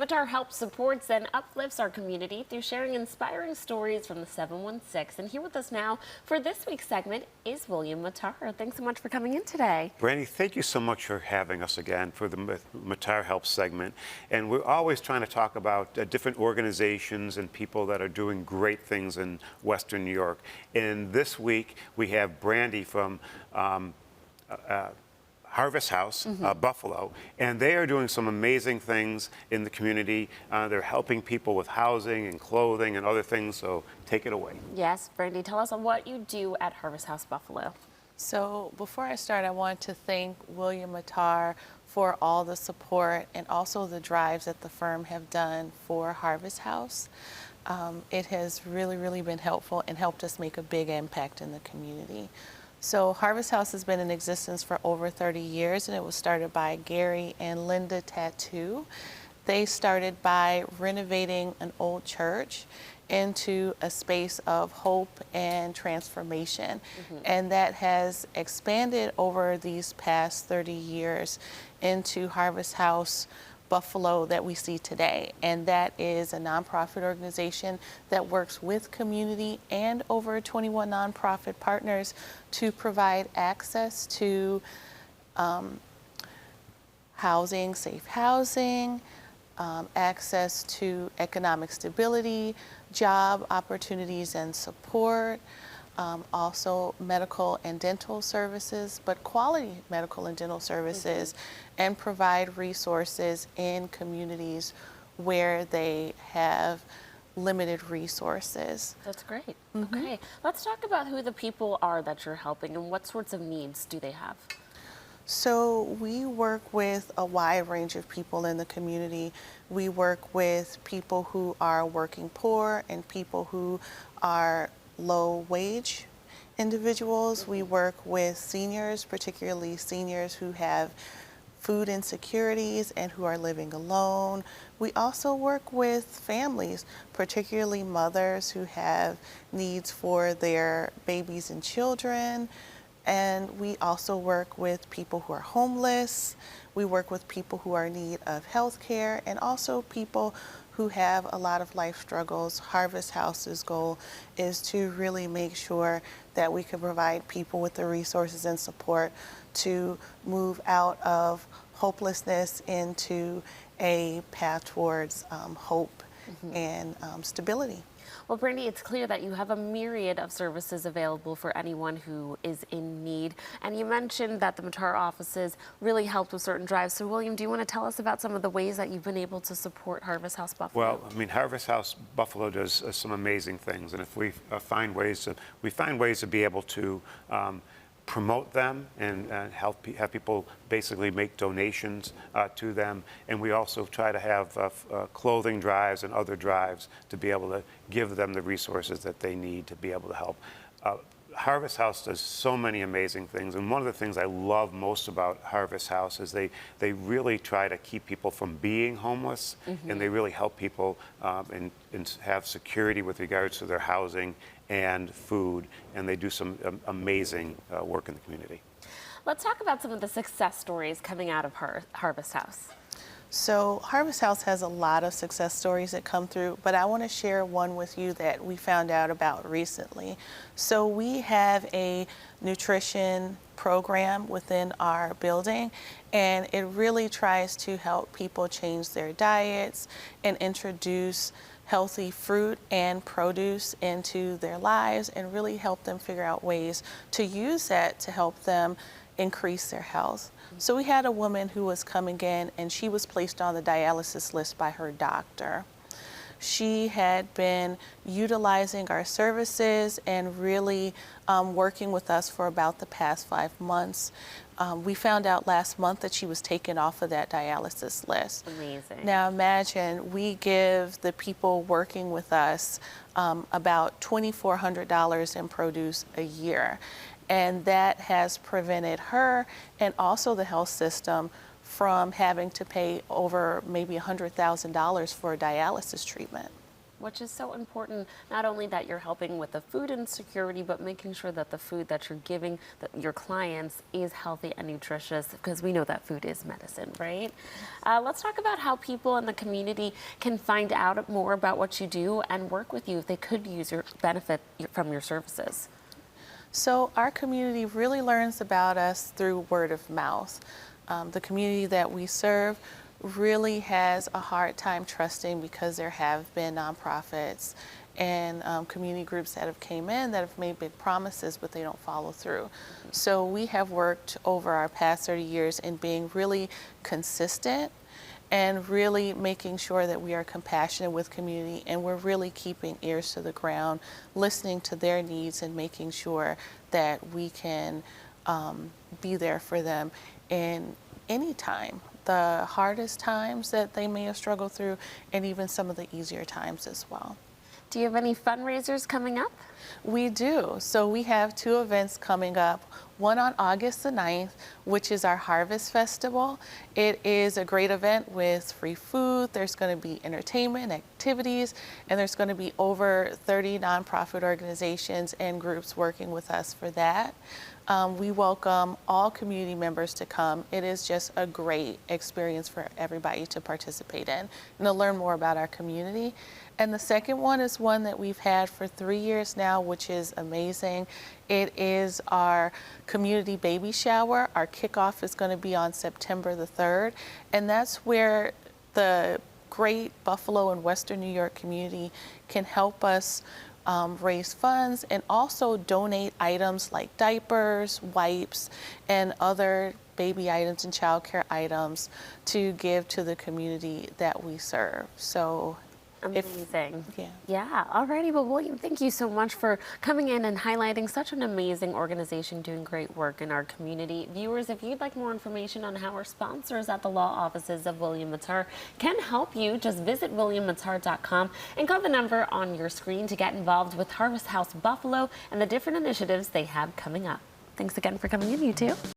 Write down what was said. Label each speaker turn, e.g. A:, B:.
A: Mattar helps, supports, and uplifts our community through sharing inspiring stories from the 716. And here with us now for this week's segment is William Mattar. Thanks so much for coming in today.
B: Brandy, thank you so much for having us again for the Mattar Helps segment. And we're always trying to talk about different organizations and people that are doing great things in Western New York. And this week we have Brandy from Harvest House, Buffalo, and they are doing some amazing things in the community. They're helping people with housing and clothing and other things, so take it away.
A: Yes, Brandy, tell us what you do at Harvest House Buffalo.
C: So before I start, I want to thank William Mattar for all the support and also the drives that the firm have done for Harvest House. It has really been helpful and helped us make a big impact in the community. So Harvest House has been in existence for over 30 years, and it was started by Gary and Linda Tattoo. They started by renovating an old church into a space of hope and transformation. And that has expanded over these past 30 years into Harvest House Buffalo that we see today. And that is a nonprofit organization that works with community and over 21 nonprofit partners to provide access to housing, safe housing, access to economic stability, job opportunities and support, also medical and dental services, but quality medical and dental services, and provide resources in communities where they have limited resources.
A: That's great. Okay, let's talk about who the people are that you're helping and what sorts of needs do they have.
C: So we work with a wide range of people in the community. We work with people who are working poor and people who are low wage individuals. We work with seniors, particularly seniors who have food insecurities and who are living alone. We also work with families, particularly mothers who have needs for their babies and children. And we also work with people who are homeless. We work with people who are in need of health care and also people who have a lot of life struggles. Harvest House's goal is to really make sure that we can provide people with the resources and support to move out of hopelessness into a path towards hope and stability.
A: Well, Brandy, it's clear that you have a myriad of services available for anyone who is in need. And you mentioned that the Mattar offices really helped with certain drives. So, William, do you want to tell us about some of the ways that you've been able to support Harvest House Buffalo?
B: Well, I mean, Harvest House Buffalo does some amazing things, and if we find ways to be able to promote them and have people basically make donations to them. And we also try to have clothing drives and other drives to be able to give them the resources that they need to be able to help. Harvest House does so many amazing things, and one of the things I love most about Harvest House is they really try to keep people from being homeless, and they really help people and have security with regards to their housing and food, and they do some amazing work in the community.
A: Let's talk about some of the success stories coming out of Harvest House.
C: So Harvest House has a lot of success stories that come through, but I want to share one with you that we found out about recently. So we have a nutrition program within our building, and it really tries to help people change their diets and introduce healthy fruit and produce into their lives and really help them figure out ways to use that to help them increase their health. So we had a woman who was coming in and she was placed on the dialysis list by her doctor. She had been utilizing our services and really working with us for about the past 5 months. We found out last month that she was taken off of that dialysis list.
A: Amazing.
C: Now imagine we give the people working with us about $2,400 in produce a year. And that has prevented her and also the health system from having to pay over maybe $100,000 for dialysis treatment.
A: which is so important, not only that you're helping with the food insecurity, but making sure that the food that you're giving your clients is healthy and nutritious, because we know that food is medicine, right? Let's talk about how people in the community can find out more about what you do and work with you if they could use your benefit from your services.
C: So our community really learns about us through word of mouth. The community that we serve really has a hard time trusting, because there have been nonprofits and community groups that have came in that have made big promises, but they don't follow through. So we have worked over our past 30 years in being really consistent and really making sure that we are compassionate with community, and we're really keeping ears to the ground, listening to their needs and making sure that we can be there for them in any time, the hardest times that they may have struggled through, and even some of the easier times as well.
A: Do you have any fundraisers coming up?
C: We do. So we have two events coming up. One on August the 9th, which is our Harvest Festival. It is a great event with free food. There's going to be entertainment, activities, and there's going to be over 30 nonprofit organizations and groups working with us for that. We welcome all community members to come. It is just a great experience for everybody to participate in and to learn more about our community. And the second one is one that we've had for 3 years now, which is amazing. It is our community baby shower. Our kickoff is going to be on September the 3rd, and that's where the great Buffalo and Western New York community can help us raise funds and also donate items like diapers, wipes, and other baby items and childcare items to give to the community that we serve. So
A: Amazing.
C: yeah.
A: Yeah. Alrighty. Well, William, thank you so much for coming in and highlighting such an amazing organization doing great work in our community. Viewers, if you'd like more information on how our sponsors at the law offices of William Mattar can help you, just visit williammattar.com and call the number on your screen to get involved with Harvest House Buffalo and the different initiatives they have coming up. Thanks again for coming in, you two.